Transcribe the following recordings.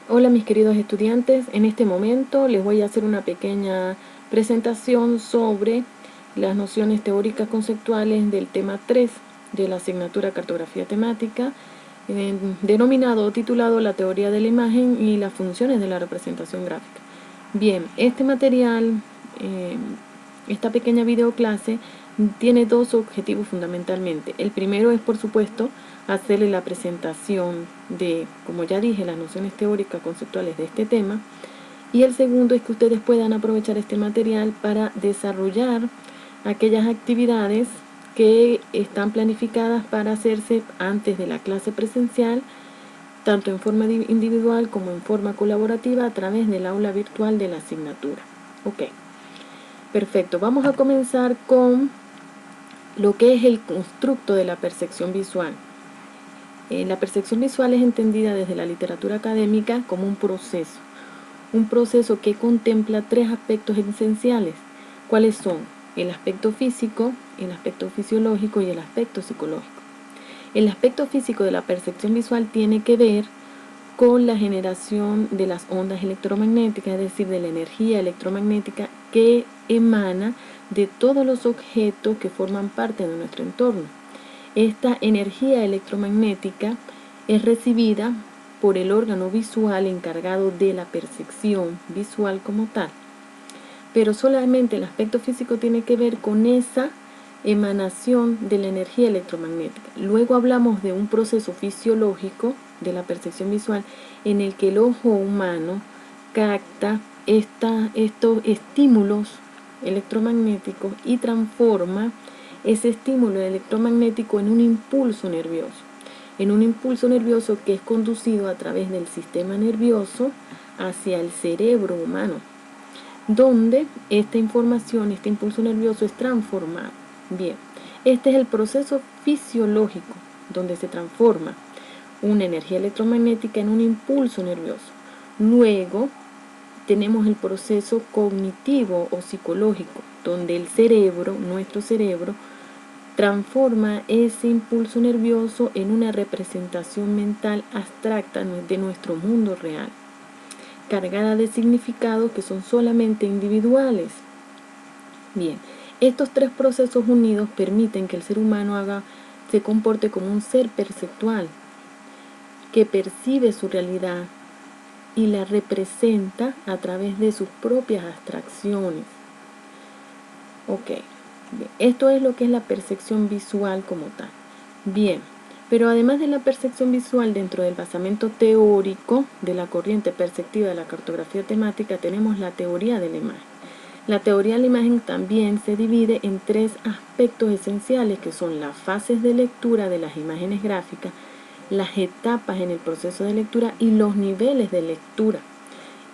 Hola mis queridos estudiantes, en este momento les voy a hacer una pequeña presentación sobre las nociones teóricas conceptuales del tema 3 de la asignatura Cartografía Temática, denominado o titulado La teoría de la imagen y las funciones de la representación gráfica. Bien, este material, esta pequeña videoclase, tiene dos objetivos fundamentalmente. El primero es, por supuesto, hacerle la presentación de, como ya dije, las nociones teóricas conceptuales de este tema. Y el segundo es que ustedes puedan aprovechar este material para desarrollar aquellas actividades que están planificadas para hacerse antes de la clase presencial, tanto en forma individual como en forma colaborativa a través del aula virtual de la asignatura. Ok, perfecto. Vamos a comenzar con lo que es el constructo de la percepción visual. La percepción visual es entendida desde la literatura académica como un proceso que contempla tres aspectos esenciales. ¿Cuáles son? El aspecto físico, el aspecto fisiológico y el aspecto psicológico. El aspecto físico de la percepción visual tiene que ver con la generación de las ondas electromagnéticas, es decir, de la energía electromagnética que emana de todos los objetos que forman parte de nuestro entorno. Esta energía electromagnética es recibida por el órgano visual encargado de la percepción visual como tal. Pero solamente el aspecto físico tiene que ver con esa emanación de la energía electromagnética. Luego hablamos de un proceso fisiológico de la percepción visual en el que el ojo humano capta estos estímulos electromagnéticos y transforma ese estímulo electromagnético en un impulso nervioso que es conducido a través del sistema nervioso hacia el cerebro humano, donde esta información, este impulso nervioso es transformado. Bien, este es el proceso fisiológico, donde se transforma una energía electromagnética en un impulso nervioso. Luego tenemos el proceso cognitivo o psicológico, donde el cerebro, nuestro cerebro, transforma ese impulso nervioso en una representación mental abstracta de nuestro mundo real, cargada de significados que son solamente individuales. Bien, estos tres procesos unidos permiten que el ser humano se comporte como un ser perceptual, que percibe su realidad y la representa a través de sus propias abstracciones. Ok, bien, esto es lo que es la percepción visual como tal. Bien, pero además de la percepción visual dentro del basamento teórico de la corriente perceptiva de la cartografía temática, tenemos la teoría de la imagen. La teoría de la imagen también se divide en tres aspectos esenciales, que son las fases de lectura de las imágenes gráficas, las etapas en el proceso de lectura y los niveles de lectura.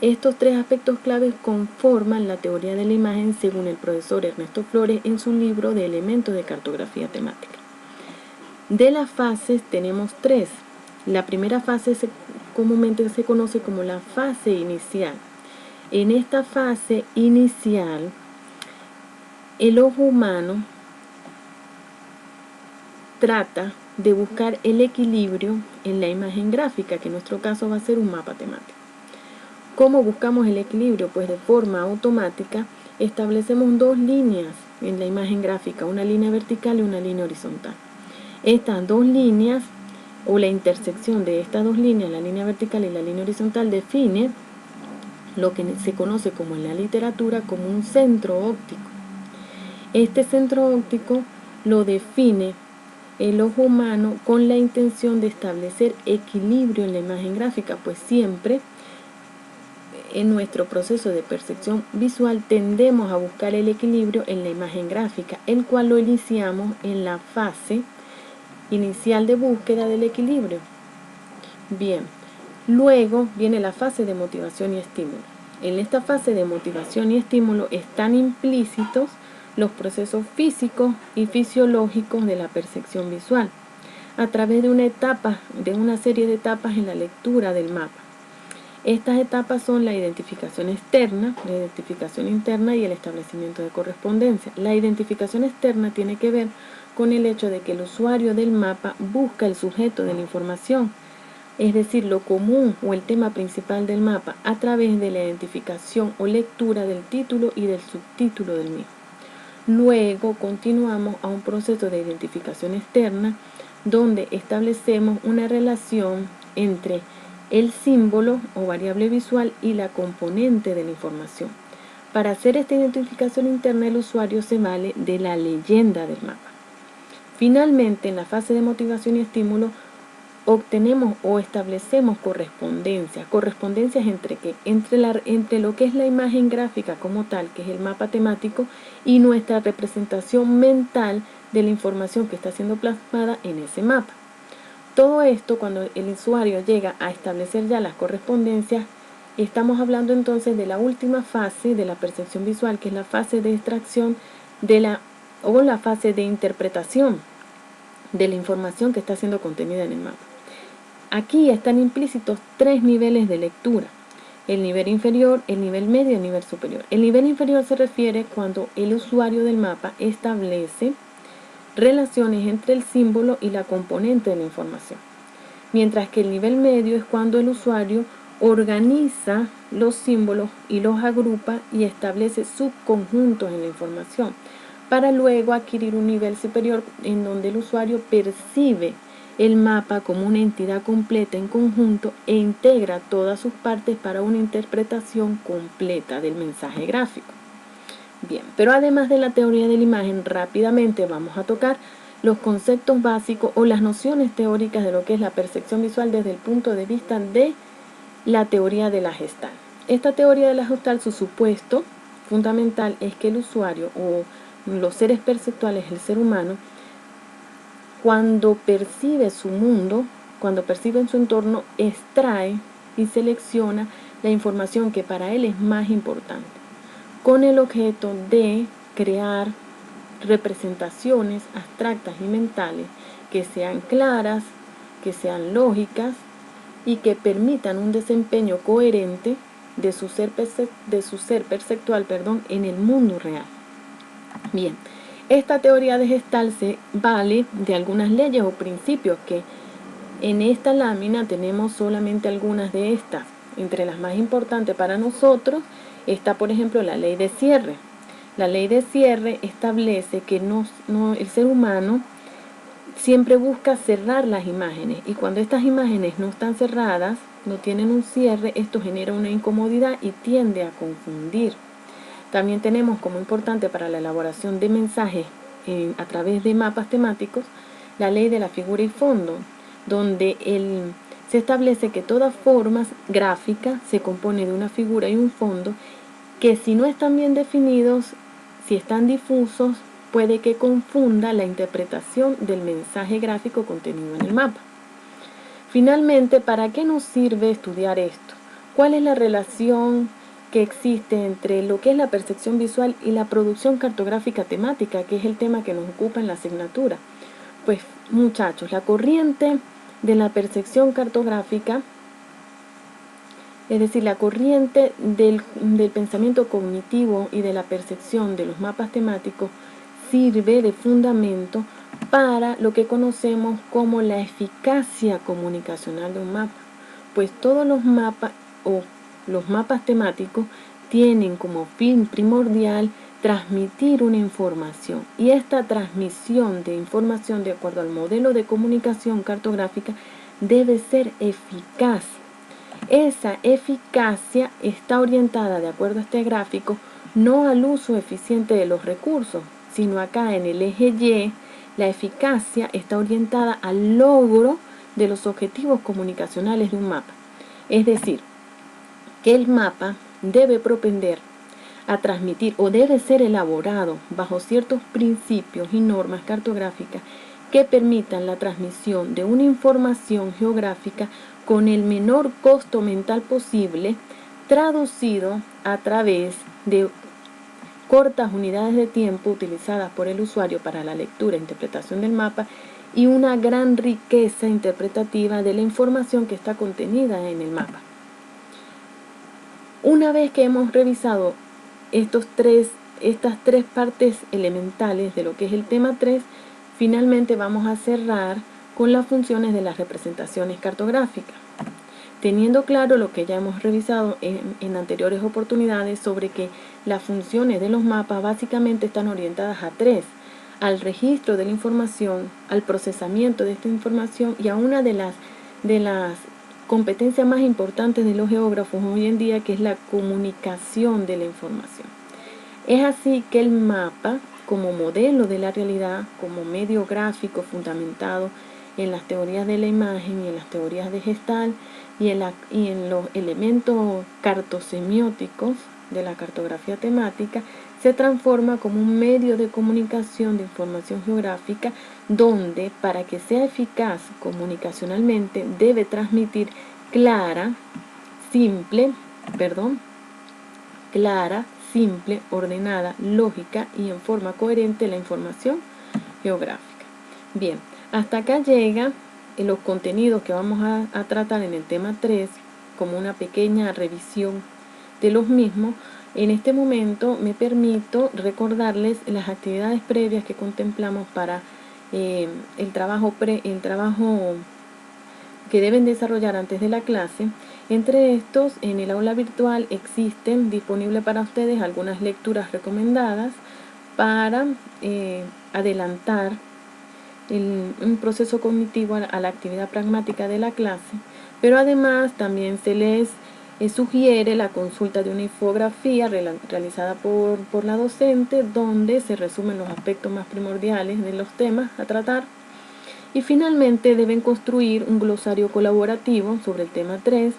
Estos tres aspectos claves conforman la teoría de la imagen según el profesor Ernesto Flores en su libro de Elementos de Cartografía Temática. De las fases tenemos tres. La primera fase comúnmente se conoce como la fase inicial. En esta fase inicial, el ojo humano trata de buscar el equilibrio en la imagen gráfica, que en nuestro caso va a ser un mapa temático. ¿Cómo buscamos el equilibrio? Pues de forma automática establecemos dos líneas en la imagen gráfica, una línea vertical y una línea horizontal. Estas dos líneas, o la intersección de estas dos líneas, la línea vertical y la línea horizontal, define lo que se conoce como en la literatura como un centro óptico. Este centro óptico lo define el ojo humano con la intención de establecer equilibrio en la imagen gráfica, pues siempre en nuestro proceso de percepción visual tendemos a buscar el equilibrio en la imagen gráfica, el cual lo iniciamos en la fase inicial de búsqueda del equilibrio. Bien, luego viene la fase de motivación y estímulo. En esta fase de motivación y estímulo están implícitos los procesos físicos y fisiológicos de la percepción visual, a través de una serie de etapas en la lectura del mapa. Estas etapas son la identificación externa, la identificación interna y el establecimiento de correspondencia. La identificación externa tiene que ver con el hecho de que el usuario del mapa busca el sujeto de la información es decir, lo común o el tema principal del mapa, a través de la identificación o lectura del título y del subtítulo del mismo. Luego continuamos a un proceso de identificación externa, donde establecemos una relación entre el símbolo o variable visual y la componente de la información. Para hacer esta identificación interna, el usuario se vale de la leyenda del mapa. Finalmente, en la fase de motivación y estímulo, obtenemos o establecemos correspondencias entre lo que es la imagen gráfica como tal, que es el mapa temático, y nuestra representación mental de la información que está siendo plasmada en ese mapa. Todo esto, cuando el usuario llega a establecer ya las correspondencias, estamos hablando entonces de la última fase de la percepción visual, que es la fase de extracción o la fase de interpretación de la información que está siendo contenida en el mapa. Aquí están implícitos 3 niveles de lectura: el nivel inferior, el nivel medio y el nivel superior. El nivel inferior se refiere cuando el usuario del mapa establece relaciones entre el símbolo y la componente de la información, mientras que el nivel medio es cuando el usuario organiza los símbolos y los agrupa y establece subconjuntos en la información, para luego adquirir un nivel superior en donde el usuario percibe el mapa como una entidad completa en conjunto e integra todas sus partes para una interpretación completa del mensaje gráfico. Bien, pero además de la teoría de la imagen, rápidamente vamos a tocar los conceptos básicos o las nociones teóricas de lo que es la percepción visual desde el punto de vista de la teoría de la Gestalt. Esta teoría de la Gestalt, su supuesto fundamental es que el usuario o los seres perceptuales, el ser humano, cuando percibe su mundo, cuando percibe en su entorno, extrae y selecciona la información que para él es más importante, con el objeto de crear representaciones abstractas y mentales que sean claras, que sean lógicas y que permitan un desempeño coherente de su ser perceptual en el mundo real. Bien, esta teoría de Gestalt se vale de algunas leyes o principios que en esta lámina tenemos solamente algunas de estas. Entre las más importantes para nosotros está, por ejemplo, la ley de cierre. La ley de cierre establece que el ser humano siempre busca cerrar las imágenes, y cuando estas imágenes no están cerradas, no tienen un cierre, esto genera una incomodidad y tiende a confundir. También tenemos como importante para la elaboración de mensajes a través de mapas temáticos la ley de la figura y fondo, donde se establece que toda forma gráfica se compone de una figura y un fondo que, si no están bien definidos, si están difusos, puede que confunda la interpretación del mensaje gráfico contenido en el mapa. Finalmente, ¿para qué nos sirve estudiar esto? ¿Cuál es la relación que existe entre lo que es la percepción visual y la producción cartográfica temática, que es el tema que nos ocupa en la asignatura? Pues, muchachos, la corriente de la percepción cartográfica, es decir, la corriente del pensamiento cognitivo y de la percepción de los mapas temáticos, sirve de fundamento para lo que conocemos como la eficacia comunicacional de un mapa. Pues todos los mapas o los mapas temáticos tienen como fin primordial transmitir una información, y esta transmisión de información, de acuerdo al modelo de comunicación cartográfica, debe ser eficaz. Esa eficacia está orientada, de acuerdo a este gráfico, no al uso eficiente de los recursos, sino acá en el eje Y, la eficacia está orientada al logro de los objetivos comunicacionales de un mapa. Es decir, que el mapa debe propender a transmitir o debe ser elaborado bajo ciertos principios y normas cartográficas que permitan la transmisión de una información geográfica con el menor costo mental posible, traducido a través de cortas unidades de tiempo utilizadas por el usuario para la lectura e interpretación del mapa, y una gran riqueza interpretativa de la información que está contenida en el mapa. Una vez que hemos revisado estas tres partes elementales de lo que es el tema 3, finalmente vamos a cerrar con las funciones de las representaciones cartográficas, teniendo claro lo que ya hemos revisado en anteriores oportunidades sobre que las funciones de los mapas básicamente están orientadas a tres: al registro de la información, al procesamiento de esta información y a una de las competencias más importantes de los geógrafos hoy en día, que es la comunicación de la información. Es así que el mapa, como modelo de la realidad, como medio gráfico fundamentado en las teorías de la imagen y en las teorías de Gestalt y en los elementos cartosemióticos de la cartografía temática, se transforma como un medio de comunicación de información geográfica donde, para que sea eficaz comunicacionalmente, debe transmitir clara, simple, ordenada, lógica y en forma coherente la información geográfica. Bien, hasta acá llega los contenidos que vamos a tratar en el tema 3 como una pequeña revisión de los mismos. En este momento me permito recordarles las actividades previas que contemplamos para el trabajo que deben desarrollar antes de la clase. Entre estos, en el aula virtual existen disponibles para ustedes algunas lecturas recomendadas para adelantar un proceso cognitivo a la actividad pragmática de la clase, pero además también se les sugiere la consulta de una infografía realizada por la docente, donde se resumen los aspectos más primordiales de los temas a tratar. Y finalmente deben construir un glosario colaborativo sobre el tema 3.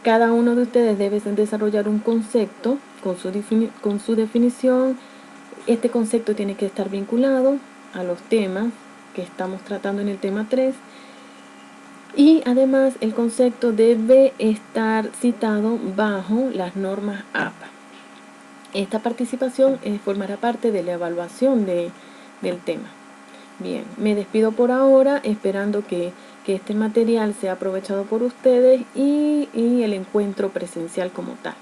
Cada uno de ustedes debe desarrollar un concepto con su definición. Este concepto tiene que estar vinculado a los temas que estamos tratando en el tema 3. Y además el concepto debe estar citado bajo las normas APA. Esta participación formará parte de la evaluación del tema. Bien, me despido por ahora, esperando que este material sea aprovechado por ustedes y el encuentro presencial como tal.